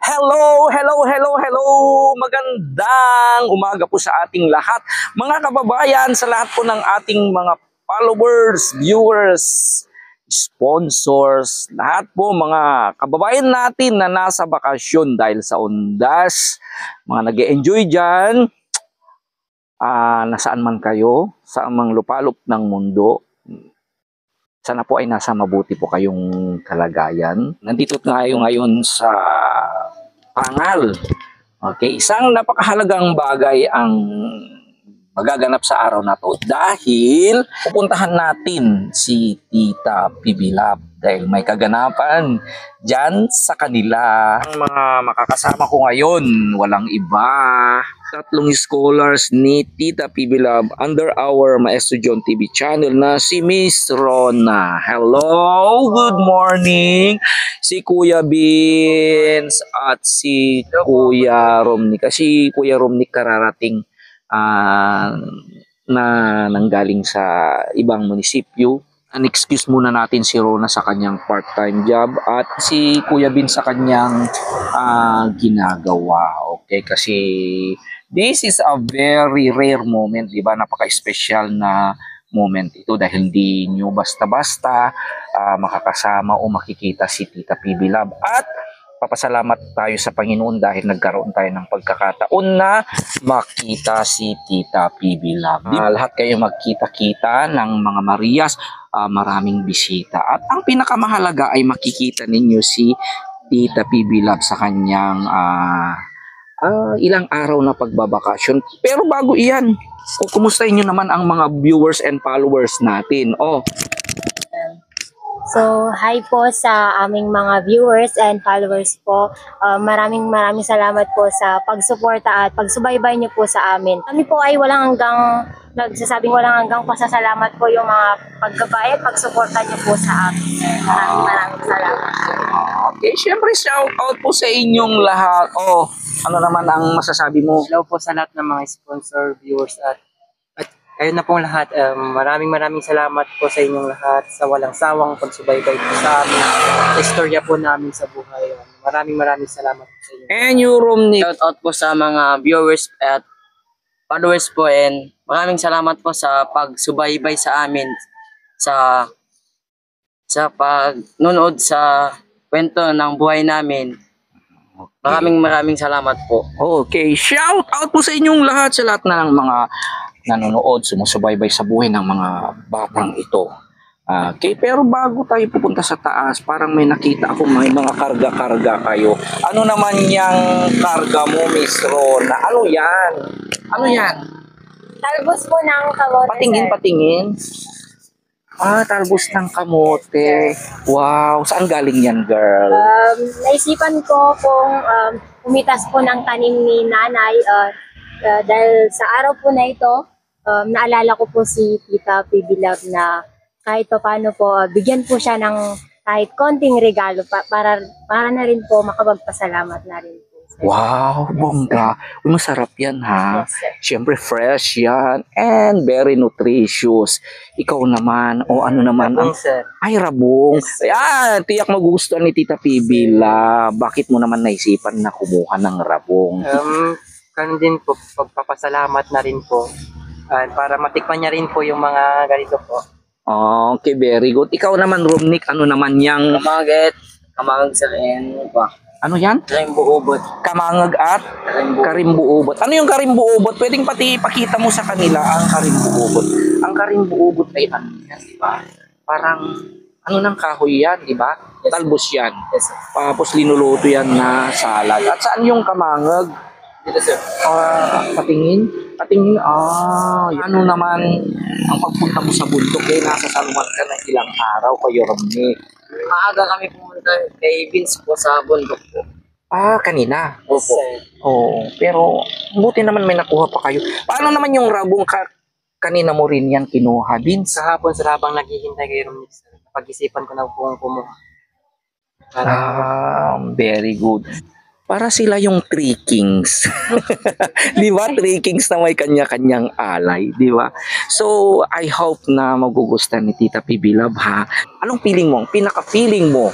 Hello, hello, hello, hello! Magandang umaga po sa ating lahat. Mga kababayan, sa lahat po ng ating mga followers, viewers, sponsors, lahat po mga kababayan natin na nasa bakasyon dahil sa undas, mga nag-e-enjoy dyan, nasaan man kayo, sa amang lupalop ng mundo. Sana po ay nasa mabuti po kayong kalagayan. Nandito tayo ngayon sa Pangal. Okay, isang napakahalagang bagay ang magaganap sa araw na to dahil pupuntahan natin si Tita PB Love dahil may kaganapan dyan sa kanila. Ang mga makakasama ko ngayon, walang iba. Tatlong scholars ni Tita PB Love under our Maestro John TV channel na si Miss Rona. Hello, good morning. Si Kuya Vince at si Kuya Romnick. Kasi Kuya Romnick kararating na nanggaling sa ibang munisipyo. Excuse muna natin si Rona sa kanyang part-time job at si Kuya Bin sa kanyang ginagawa. Okay, kasi this is a very rare moment, di ba? Napaka-special na moment ito dahil hindi nyo basta-basta makakasama o makikita si Tita PB Love. At papasalamat tayo sa Panginoon dahil nagkaroon tayo ng pagkakataon na makita si Tita PB Love. Lahat kayo magkita-kita ng mga Marias, maraming bisita. At ang pinakamahalaga ay makikita ninyo si Tita PB Love sa kanyang ilang araw na pagbabakasyon. Pero bago iyan, kumustahin nyo naman ang mga viewers and followers natin. So, hi po sa aming mga viewers and followers po. Maraming salamat po sa pagsuporta at pagsubaybay niyo po sa amin. Kami po ay nagsasabing walang hanggang pasasalamat po yung mga paggabay at pagsuporta niyo po sa amin. Maraming salamat. Okay, syempre shout out po sa inyong lahat. Ano naman ang masasabi mo? Hello po sa lahat ng mga sponsor, viewers at ayun na pong lahat. Maraming salamat po sa inyong lahat sa walang sawang pagsubaybay po sa amin, sa istorya po namin sa buhay. Maraming salamat po sa inyo. And you, Romnick. Shout out po sa mga viewers at followers po, and maraming salamat po sa pagsubaybay sa amin sa pagnunood sa kwento ng buhay namin. Maraming salamat po. Okay, shout out po sa inyong lahat, sa lahat na ng mga nanonood, sumusubaybay sa buhay ng mga batang ito. Okay, pero bago tayo pupunta sa taas, parang may nakita ako may mga karga-karga kayo. Ano naman yung karga mo, Miss Rona? Ano yan? Ano yan? Talbos po ng kamote. Patingin. Talbos ng kamote. Wow, saan galing yan, girl? Naisipan ko pong umitas po ng tanim ni nanay dahil sa araw po na ito, naalala ko po si Tita PB Love na kahit paano po, bigyan po siya ng kahit konting regalo para na rin po makapagpasalamat na rin po. Wow, bongga. Uy, masarap yan, ha? Yes, sir. Siyempre, fresh yan. And very nutritious. Ikaw naman, ano naman ang... Sir. Ay, rabong. Tiyak magugustuhan ni Tita PB Love. Bakit mo naman naisipan na kumuha ng rabong? Kanon din po, pagpapasalamat na rin po. Para matikman niya rin po yung mga ganito po. Okay, very good. Ikaw naman, Romnick, ano naman yang... Kamangag sa pa. Ano yan? Karimbuubot. Kamangag at karimbuubot. Ano yung karimbuubot? Pwedeng ipakita mo sa kanila ang karimbuubot. Ang karimbuubot ay ano yan, di ba? Parang ano ng kahoy yan, di ba? Yes, Talbos yan. Yes, sir. Tapos linuluto yan na salad. At saan yung kamangag? Dito, sir. Patingin. Ano naman ang pagpunta mo sa bundok nasa saluman ka ng ilang araw kayo, Romnick? Maaga kami pumunta kay Vince po sa bundok po. Kanina. Opo. Pero buti naman may nakuha pa kayo. Paano naman yung rabong kanina mo rin yan kinuha, Vince? Sa hapon, sa habang naghihintay kay Romnick, pag-isipan ko na po kumuha. Very good. Para sila yung Three Kings. Di ba? Three Kings na may kanya-kanyang alay. Di ba? So, I hope na magugustuhan ni Tita PB Love, ha? Anong feeling mo? Pinaka-feeling mo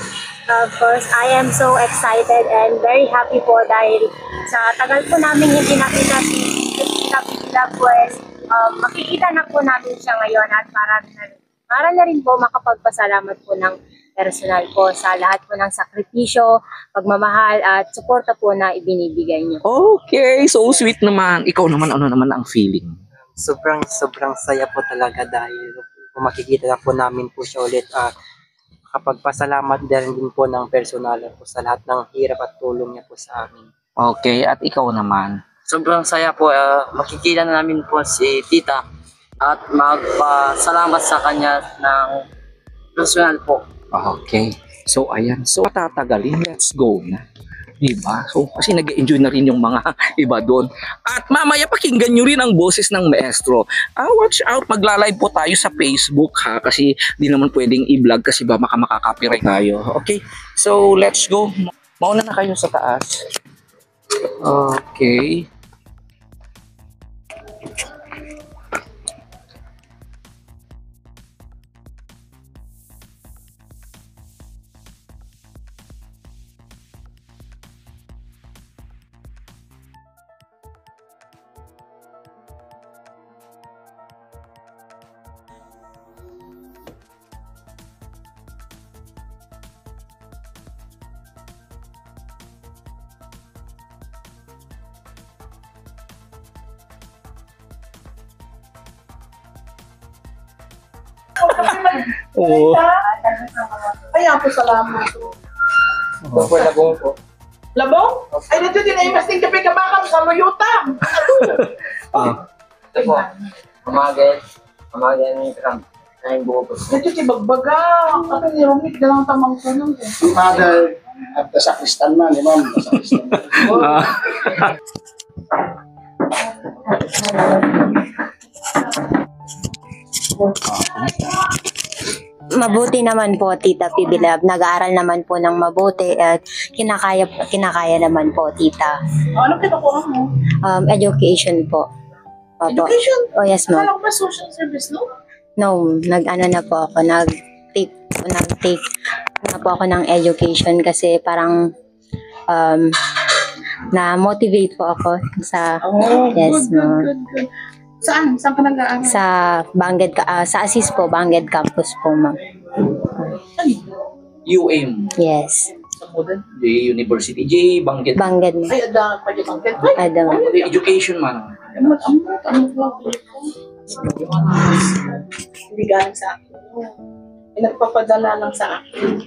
Of course, I am so excited and very happy po dahil sa tagal po namin hindi nakita si Tita Pila pues makikita na po namin siya ngayon at para na rin po makapagpasalamat po ng personal po sa lahat po ng sakripisyo, pagmamahal at suporta po na ibinibigay niyo. Okay, so sweet naman. Ikaw naman, ano naman ang feeling? Sobrang saya po talaga dahil kung makikita na po namin po siya ulit. Kapag pasalamat din po ng personal po sa lahat ng hirap at tulong niya po sa amin. Okay, at ikaw naman? Sobrang saya po. Makikita na namin po si Tita at magpasalamat sa kanya ng personal po. Okay. So, ayan. So, tatagalin. Let's go na. Diba? So, kasi nag-enjoy na rin yung mga iba doon. At mamaya pakinggan nyo rin ang boses ng maestro. Watch out. Magla-live po tayo sa Facebook ha. Kasi di naman pwedeng i-vlog kasi ba makaka-copyright tayo. Okay. So, let's go. Mauna na kayo sa taas. Okay. Oo. Kaya po salamat. Labong po. Labong? Ay, dito din ay mas ting kape kabakam sa luyuta. Ito po. Pamagay ni Trump. Kain buo po. Dito ti bagbaga. Kasi ni Romit dalang tamang tanong. Father at the sacristan man, Imam, the sacristan. Mabuti naman po, Tita Pibilab. Nag-aaral naman po ng mabuti at kinakaya naman po, Tita. Ano kinukuha mo? Education po. Opo. Education? Oh, yes, ma'am. Akala ko ba social service, no? No, nag-ano na po ako, nag-take na po ako ng education kasi parang na-motivate po ako sa yes, ma'am. Good. Saan? Saan ka nag-aaral? Sa sa Assis po, Banged Campus po, ma'am. UM. Yes. Sa Modern. J University. J Bangkit. Banged mo. Ay, ada pa di bangkit. Adam. Education man. Ano ba? Hindi galing sa akin. May nagpapadala lang sa akin.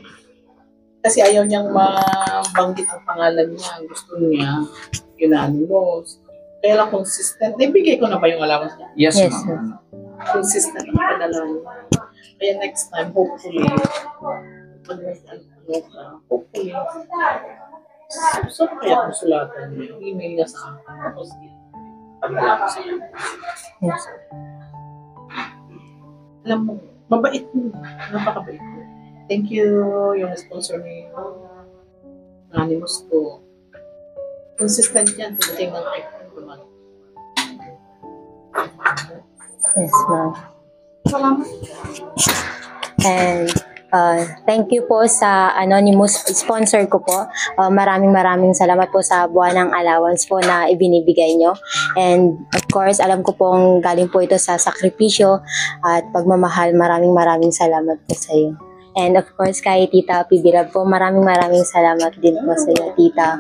Kasi ayaw niyang mabanggit ang pangalan niya. Gusto niya, unanimous. Kaya lang consistent. Naibigay ko na ba yung allowance niya? Yes, Yes, ma'am. Consistent ang padala niya. Kaya next time, hopefully, pag hopefully, so kaya ko sulatan niya. Email niya sa akin. Tapos, padala ko sa iyo. Yes. Alam mo, mabait mo. Napakabait mo. Thank you, yung sponsor ni Anonymous to. Consistent yan. Tumating ng kahit naman. Yes, ma'am. Salamat. And thank you po sa anonymous sponsor ko po. Maraming salamat po sa buwan ng allowance po na ibinibigay nyo. And of course, alam ko pong galing po ito sa sakripisyo at pagmamahal. Maraming salamat po sa iyo. And of course, kay Tita Pibilab po, maraming salamat din po sa iyo, Tita.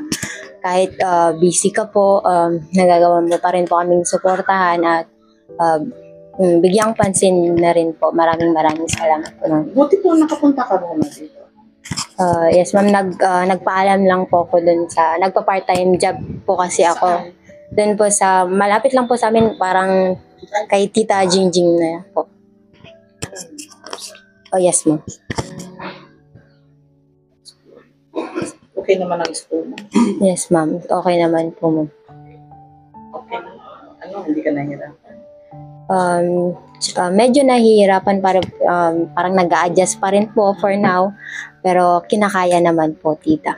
Kahit busy ka po, nagagawa mo pa rin po kaming suportahan at bigyang pansin na rin po. Maraming salamat po. Buti po nakapunta ka muna dito. Yes, ma'am. Nagpaalam lang po ako dun sa, nagpa-part-time job po kasi ako. Dun po sa, malapit lang po sa amin, parang kay Tita Jingjing na po. Oh, yes, ma'am. Okay naman ang school mo. Yes, ma'am. Okay naman po, ma'am. Okay na. Ano, hindi ka nahirapan? Medyo nahihirapan parang nag-a-adjust pa rin po for now. Pero kinakaya naman po, Tita.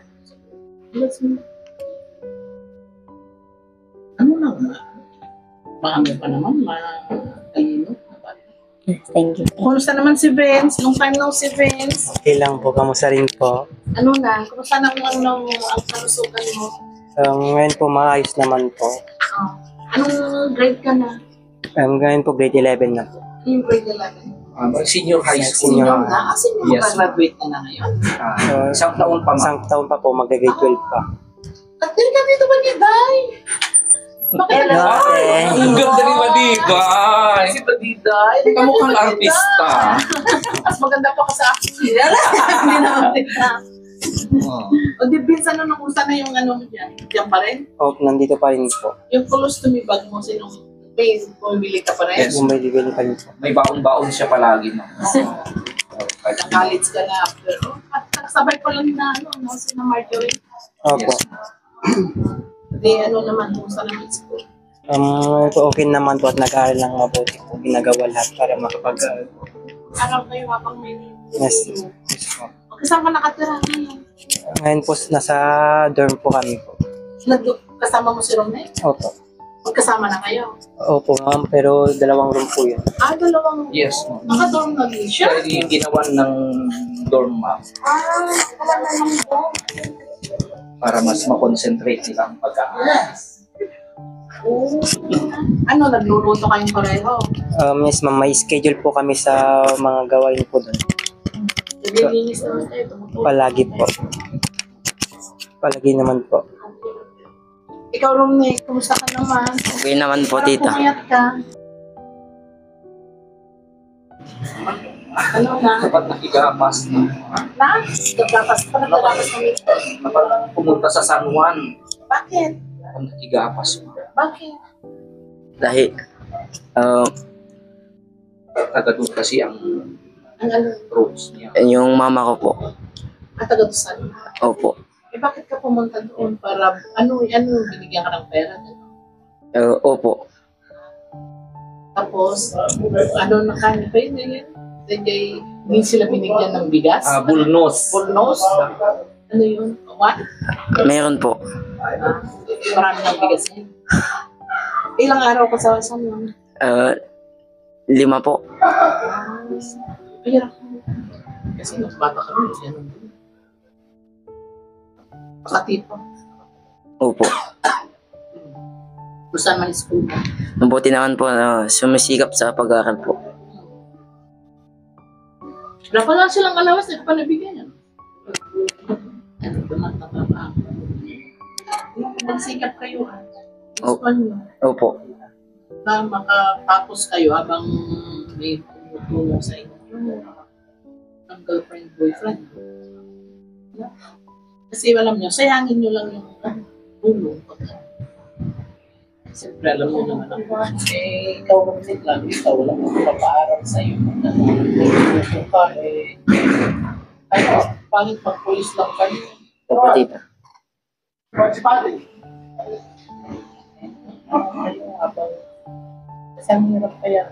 Ano lang ba? Maano pa naman, matalino. Yes, thank you. Kumusta naman si Vince? Long time no si Vince. Okay lang po, kamusta rin po. Ano na? Kumusta na ang kalusugan mo? Ngayon po maayos naman po. Oh. Anong grade ka na? Ngayon po grade 11 na po. Yung grade 11? Senior high school. Senior. Senior na? Kasi yung Yes. graduate ka na ngayon. Isang taon pa, ma'am. Isang taon pa po, mag-grade 12 pa. At din ka dito ba ni Day? Bakit na? Ay, Ang ganda ni Madiday. Si Padiday. Kamukhang artista. Mas maganda pa ka sa akin. Hindi naman din na. O di, Vince, ano nung usa na yung ano mo dyan? Diyan pa rin? oh, nandito pa rin po. Yung colostomy bag mo, sinong may bumibili ka pa rin? Yes. Bumili-bili pa rin po. May baon-baon siya palagi, no? College ka na after. Oh, sabay ko lang na, ano, si na Marjorie. Opo. Yes. Di, ano naman, kung saan naman school. Okay naman po at nag-aaral lang mabuti po. Ginagawa lahat para makapag... Araw kayo habang may... Yes. Yes po. Okay, saan ka nakatira ngayon? Ngayon po, nasa dorm po kami po. Kasama mo si Romney? Opo. Magkasama na kayo? Opo, ma'am, pero dalawang room po yun. Dalawang... Yes. Nakadorm na din siya? Siya yung ginawan ng dorm, ma'am, Wala na lang po. para mas makonsentrate nila ang pag-aaral. Oh. Ano, nagluluto kayong pareho? Yes, ma'am, may schedule po kami sa mga gawain po doon. Naglilinis naman kayo, tumutulong. Palagi po. Palagi naman po. Ikaw, Romney, kumusta ka naman? Okay naman po, Parang tita. pumayat ka. Ano na? Dapat nakigamas na. Na? Naglapas pa, naglapas kami. Dapat pumunta sa San Juan. Bakit? Dapat nakigapas mo. Bakit? Dahil, Tagadun kasi ang Ang ano? roots niya. yung mama ko po. Taga-Dusan. Opo. Bakit ka pumunta doon para, binigyan ka ng pera? Opo. Tapos, na kanya pa yun ngayon? Hindi sila binigyan ng bigas? Bulnos. Pulnos? Ano yun? What? Meron po. Marami ng bigas yun. Ilang araw ka sa San Juan? 5 po. Hirap. Kasi mas bata kami. Yan. Makati pa. Opo. Kung saan man school mo? Mabuti naman po, sumisikap sa pag-aaral po. Wala pa lang silang alawas, hindi pa nabigyan yan. Ano ba natatapa? Magsikap kayo ha. Gusto nyo Opo. na makatapos kayo habang may tumutulong sa inyo. Ang girlfriend, boyfriend. No? Kasi alam nyo, sayangin nyo lang yung tulong. Siyempre, alam mo naman ako. Ikaw kasi lang, ikaw lang ang papaaral sa'yo. Ito ka, pangit mag-police lang kayo. Opo, tita. Ayun, habang kasi ang hirap kaya.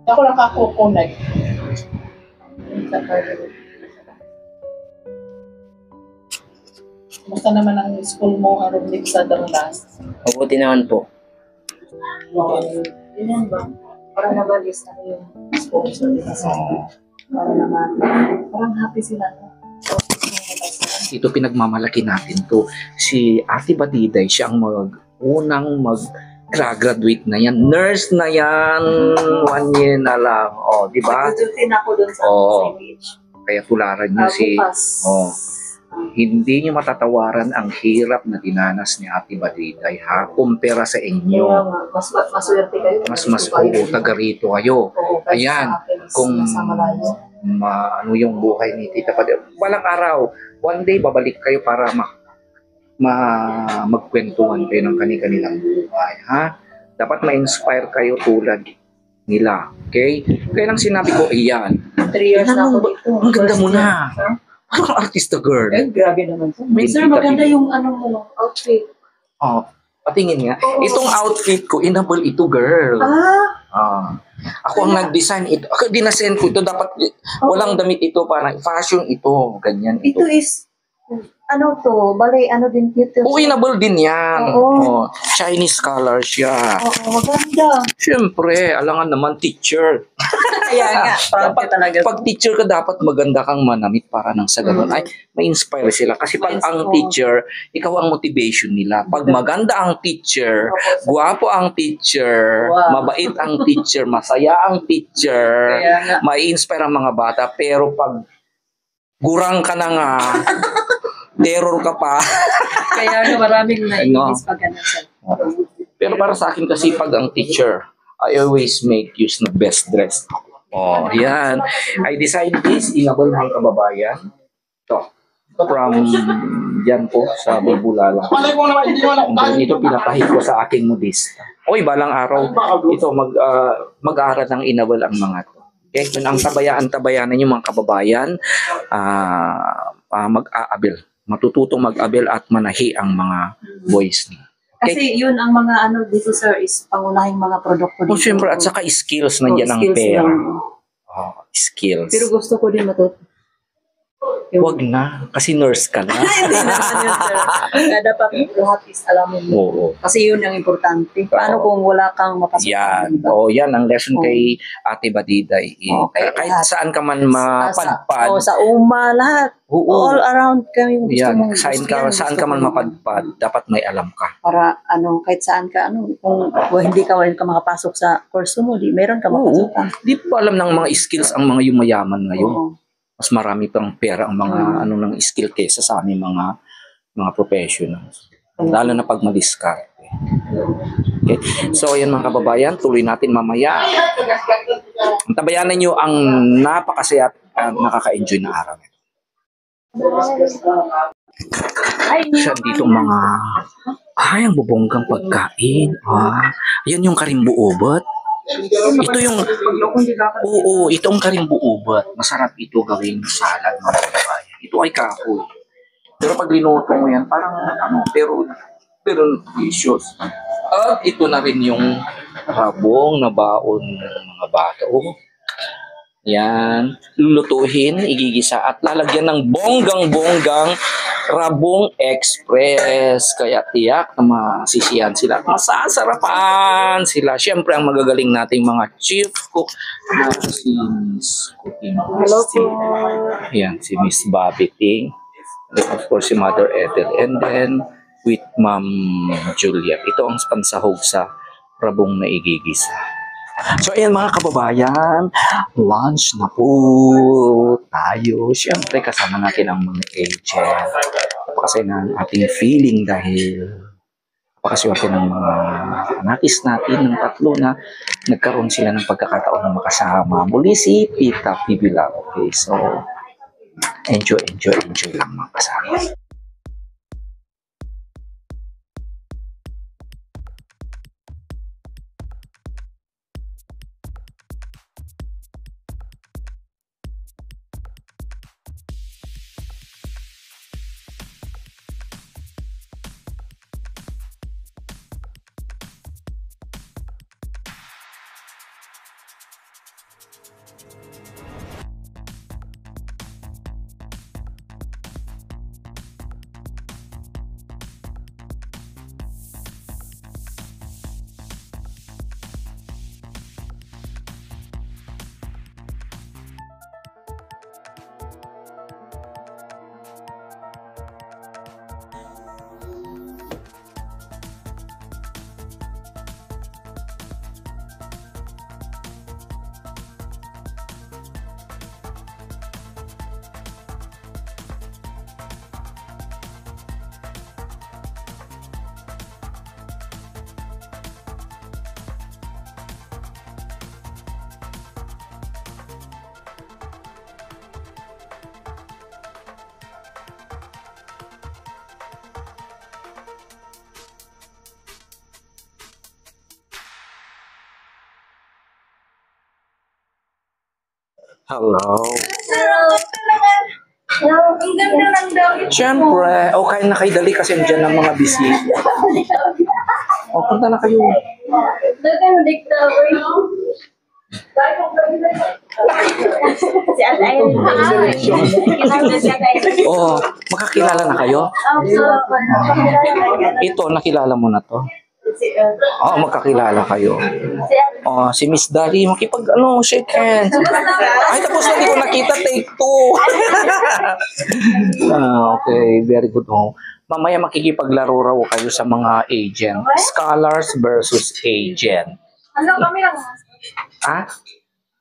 Ako lang ako-connect. Sa career. Kumusta naman ang school mo, Arumnik, sa Darnas? Mabuti naman po. Yun ba? Para nabalis na yung sponsor nila sa para naman, parang happy sila. No? Ito pinagmamalaki natin to. Si Ate Badiday, siya ang unang mag-graduate na yan. Nurse na yan. 1 year na lang. O, di ba? Nagtututin ako dun sa Oo. image. Kaya tularan niyo si... Oh, hindi niyo matatawaran ang hirap na dinanas ni Ate Badiday, ha? Kumpara sa inyo. Maswerte kayo. Mas taga rito kayo. Oo, Ayan, kung ano yung buhay ni Tita Badiday. Walang araw. One day, babalik kayo para magkwentuhan kayo ng kanilang buhay, ha? Dapat ma-inspire kayo tulad nila. Okay? Kaya lang sinabi ko, iyan. 3 years na ako dito. Ang ganda mo na. Parang artista girl. Grabe naman po. Sir, maganda yung ano mo, outfit. Oh, patingin nga. Itong outfit ko, inable ito, girl. Ako ang nag-design ito. Ako dinasen ko ito. Dapat walang damit ito. Parang fashion ito. Ganyan ito. Ito is, ano to, bale, ano din dito. Oo, inable din yan. Oo. Oh, Chinese color siya. Oo, maganda. Siyempre, alangan naman teacher. Kaya nga, proud ka talaga. Pag teacher ka, dapat maganda kang manamit para nang sa ganun. Ay, ma-inspire sila. Kasi pag ang teacher, ikaw ang motivation nila. Pag maganda ang teacher, guwapo ang teacher, mabait ang teacher, masaya ang teacher, Kaya nga. ma-inspire ang mga bata. Pero pag gurang ka na nga, terror ka pa. Kaya nga maraming naiinis pag ganun sir. Pero para sa akin kasi pag ang teacher, I always make use ng best dress. Oh, yan. I designed this, inabol mga kababayan. Ito. From yan po sa Bibulala. Malay ko naman, hindi naman ako And then ito pinapahid ko sa aking modista. Oy, balang araw, ito mag-aaral ng inabol ang mga to. Okay, kung ang tabayanan yung mga kababayan, mag-aabil. Matututong mag-abil at manahi ang mga boys. Kasi yun ang mga ano dito sir is pangunahing mga produkto Oh, syempre, at saka skills, nandiyan ang skills pera. lang. Oh, skills. Pero gusto ko din matuto. Wag na, kasi nurse ka na. Hindi naman yun sir. Kaya dapat lahat is alamin mo. Oo. Kasi yun ang importante. Paano kung wala kang mapasok? Yan. Diba? Oh, yan ang lesson Oo. kay Ate Badiday. Okay, Kahit lahat. saan ka man mapadpad. Sa UMA, lahat. Oo. All around kami gusto Yan. mong Saan ka man mapadpad, dapat may alam ka. para ano kahit saan ka kung hindi ka makapasok sa course mo, di meron ka Oo. mapasok. Di pa alam ng mga skills ang mga yumayaman ngayon. Oo. Mas marami pang pera ang mga ng skill kaysa sa aming mga professionals. Lalo na pag madiskarte. Okay. So, ayan mga kababayan, tuloy natin mamaya. Tabayanan nyo ang napakasaya at nakaka-enjoy na araw. Siya dito mga ang bubonggang pagkain. Yan yung karimbuobot. Ito yung itong karimbuobot. Masarap ito gawing salad mga kababayan. Ito ay kahoy. Pero pag linuto mo yan, parang pero delicious. At ito na rin yung rabong na baon ng mga bata. Yan, lulutuhin, igigisa at lalagyan ng bonggang-bonggang Rabong Express. Kaya tiyak na masisiyan sila at masasarapan sila. Siyempre ang magagaling nating mga chief cook na si Miss Cooking Christine. Yan, si Miss Bobby Ting. And of course, si Mother Ethel. And then, with Ma'am Juliet. Ito ang pansahog sa rabong na igigisa. So, ayan mga kababayan, lunch na po tayo. Siyempre, kasama natin ang mga agent. Napakasaya ng ating feeling dahil napakaswerte ng mga anakis natin ng tatlo na nagkaroon sila ng pagkakataon na makasama. Muli si Tita Pibila. Okay, so enjoy lang mga kasama. Hello. Ang ganda ng dami. Siyempre, kayo na kayo dali kasi andyan ang mga bisita. Punta na kayo. Si Ate Ayan. Makakilala na kayo? Ito, nakilala mo na to. Oo, magkakilala kayo. Oh, si Miss Dari, shake hands. Ay, tapos na, hindi ko nakita, take two. Okay, very good. Oh. Mamaya makikipaglaro raw kayo sa mga agent. Scholars versus agent. Ano kami lang? Ah?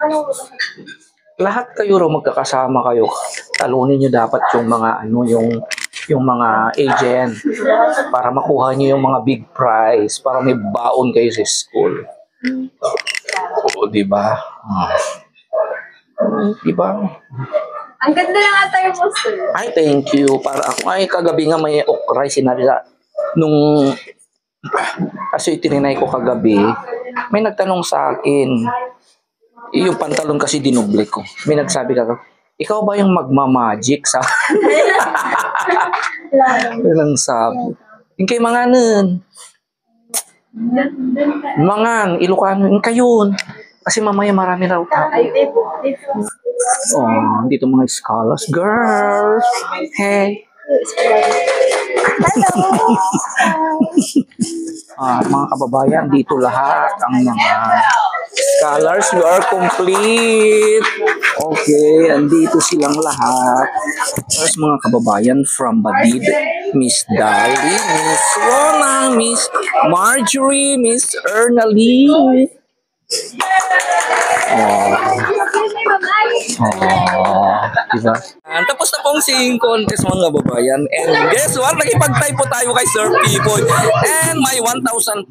Ano? Lahat kayo raw magkakasama kayo. Talunin nyo dapat yung mga yung mga agent para makuha nyo yung mga big prize para may baon kayo sa school. Oo, di ba? Di ba? Ang ganda lang ata yung poster. Ay, thank you. Para ako ay kagabi nga may okray sinabi sa nung kasi tininay ko kagabi, may nagtanong sa akin. Yung pantalon kasi dinuble ko. May nagsabi ka, ikaw ba yung magmamagic sa Ilang sabi. Yung kay mga nun. Mangang, Ilocano, yung kayon. Kasi mamaya marami raw tao. Oh, dito mga scholars. Girls! Hey! Mga kababayan, dito lahat ang mga scholars. We are complete. Okay, andito silang lahat. Tapos mga kababayan from Badid, Miss Dali, Miss Rona, Miss Marjorie, Miss Ernaline. Diba? Tapos na pong singing contest mga babayan. And guess what? Nakipag-type po tayo kay Sir Pipoy. And may 1,500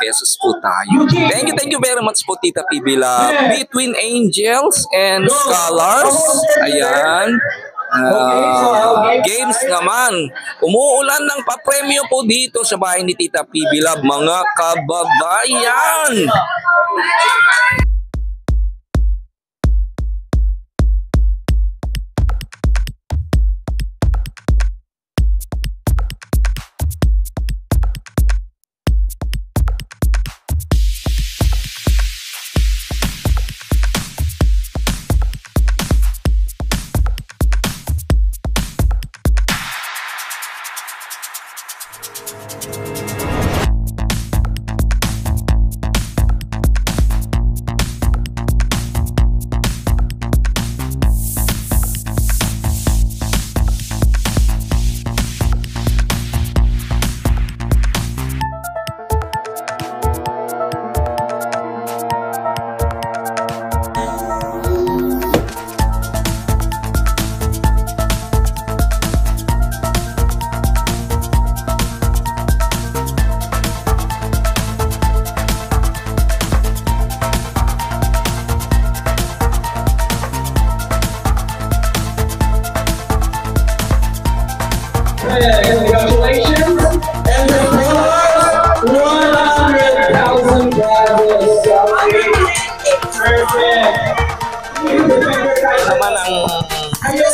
pesos po tayo. Thank you very much po Tita PB Love. Between Angels and Scholars. Ayan. Games naman. Umuulan ng papremyo po dito sa bahay ni Tita PB Love mga kababayan. Congratulations. And the prize, 100,000 pesos. Perfect. Naman ang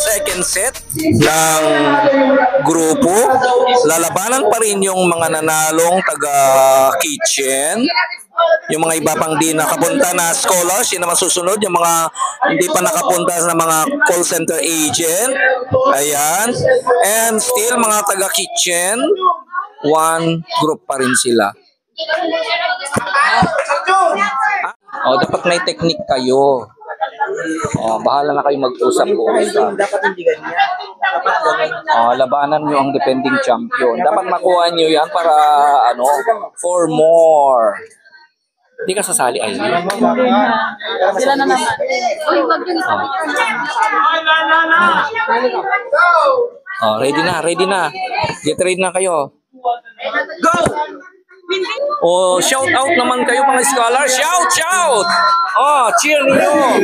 second set ng grupo. Lalabanan pa rin yung mga nanalong taga-kitchen. Yung mga iba pang di nakapunta na scholars, yun naman susunod. Yung mga hindi pa nakapunta na mga call center agent. Ayan. And still mga taga-kitchen, one group pa rin sila. Dapat may technique kayo. Bahala na kayo mag-usap po. Dapat hindi ganyan. Dapat ganyan. Labanan nyo ang defending champion. Dapat makuha nyo yan para for more. Hindi ka sasali ay. Sila na naman. Ready na. Get ready na kayo. Go! Shout out naman kayo mga scholar. Shout! Cheer niyo.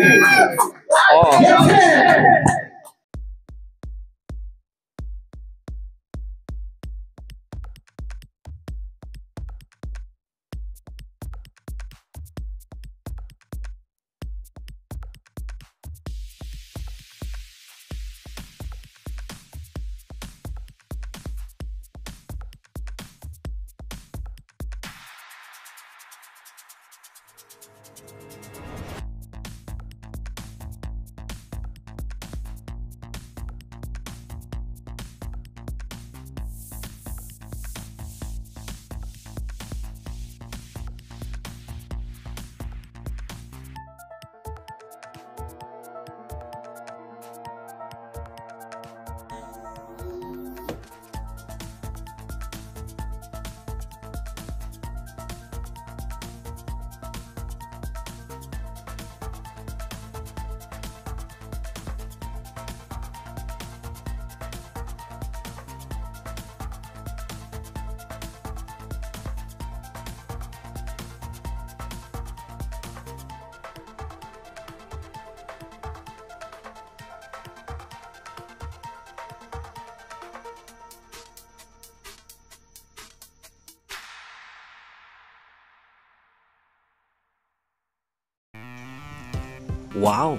Wow!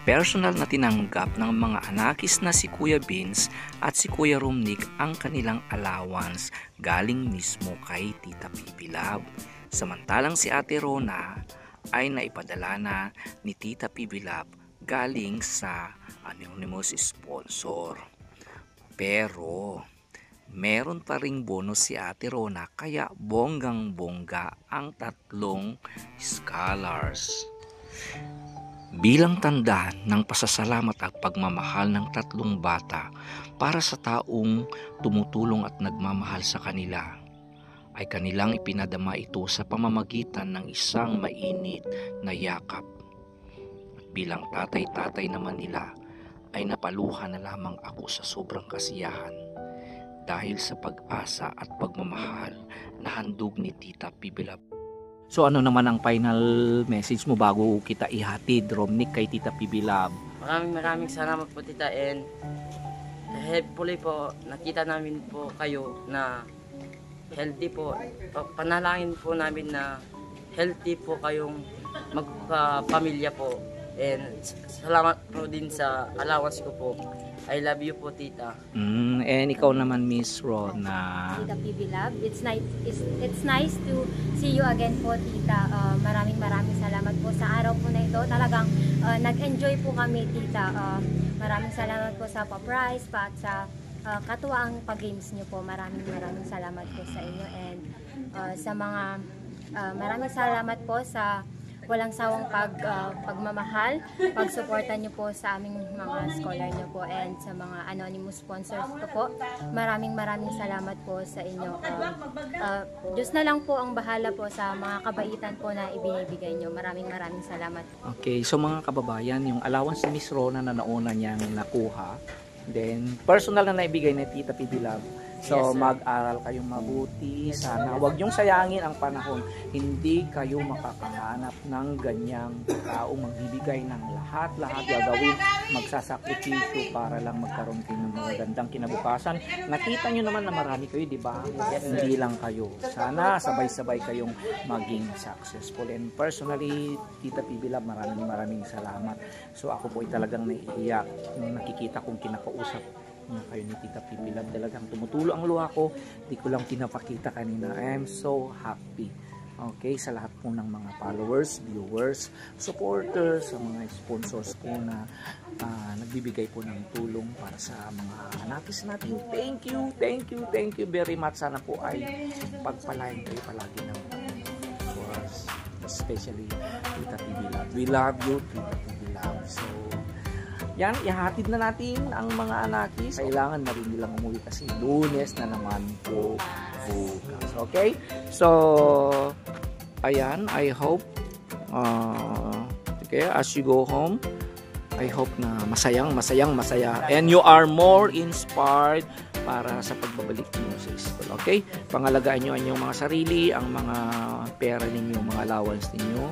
Personal na tinanggap ng mga anakis na si Kuya Vince at si Kuya Romnick ang kanilang allowance galing mismo kay Tita Pipi Love. Samantalang si Ate Rona ay naipadala na ni Tita Pipi Love galing sa anonymous sponsor. Pero meron pa ring bonus si Ate Rona kaya bonggang-bongga ang 3 scholars. Bilang tanda ng pasasalamat at pagmamahal ng 3 bata para sa taong tumutulong at nagmamahal sa kanila, ay kanilang ipinadama ito sa pamamagitan ng isang mainit na yakap. At bilang tatay-tatay naman nila, ay napaluha na lamang ako sa sobrang kasiyahan dahil sa pag-asa at pagmamahal na handog ni Tita Pipi Love. So ano naman ang final message mo bago kita ihatid, Romnick, kay Tita Pipi Love? Maraming salamat po, Tita, and hopefully po nakita namin po kayo na healthy po. Panalangin po namin na healthy po kayong magpamilya po, and salamat po din sa allowance ko po. I love you po, Tita. And ikaw naman, Miss Rona. Tita Pipi Love, it's nice to see you again po, Tita. Maraming salamat po sa araw po na ito. Talagang nag-enjoy po kami, Tita. Maraming salamat po sa pa-prize pa at sa katuwaang pag-games niyo po. Maraming salamat po sa inyo, and sa mga maraming salamat po sa walang sawang pagmamahal, pagsuporta niyo po sa aming mga scholar niyo po, and sa mga anonymous sponsors ko po. Maraming salamat po sa inyo. Diyos na lang po ang bahala po sa mga kabaitan po na ibinibigay niyo. Maraming salamat. Okay, so mga kababayan, yung allowance ni Miss Rona na nauna niyang nakuha, then personal na naibigay ni Tita Pipi Love. So Yes, sir. mag-aral kayong mabuti. Sana huwag niyong sayangin ang panahon. Hindi kayo makakahanap ng ganyang taong magbibigay ng lahat gagawin, magsasakripisyo para lang magkaroon kayo ng magandang kinabukasan. Nakita niyo naman na marami kayo, di ba? Hindi lang kayo. Sana sabay-sabay kayong maging successful. And personally, Tita Pipi Love, maraming salamat. So ako po ay talagang naiiyak nung nakikita kong kinakausap na kayo ni Tita Pipi Love. Talagang tumutulo ang luha ko. Di ko lang pinapakita kanina. I am so happy. Okay, sa lahat po ng mga followers, viewers, supporters, sa mga sponsors po na nagbibigay po ng tulong para sa mga anakis natin. Thank you very much. Sana po ay pagpalain kayo palagi ng viewers, especially Tita Pipi Love. We love you, Tita Pipi Love. So yan, ihatid na natin ang mga anakis. Kailangan na rin nilang umuwi kasi Lunes na naman po bukas. Okay? So, ayan, I hope okay, as you go home, I hope na masaya and you are more inspired para sa pagbabalik niyo sa school. Okay? Pangalagaan niyo ang inyong mga sarili, ang mga pera ninyo, mga allowance ninyo.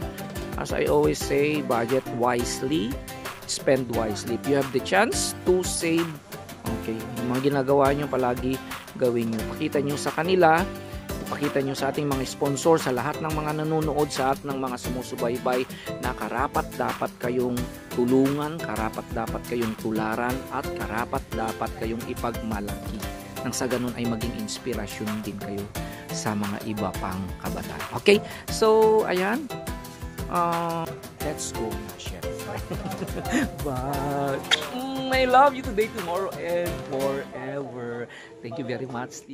As I always say, budget wisely, spend wisely. If you have the chance to save, okay, yung mga ginagawa nyo palagi gawin nyo. Pakita nyo sa kanila, pakita nyo sa ating mga sponsor, sa lahat ng mga nanonood, sa at ng mga sumusubaybay na karapat dapat kayong tulungan, karapat dapat kayong tularan, at karapat dapat kayong ipagmalaki. Nang sa ganun ay maging inspirasyon din kayo sa mga iba pang kabataan. Okay, so ayan, let's go na, chef. But I love you today, tomorrow, and forever. Thank you very much.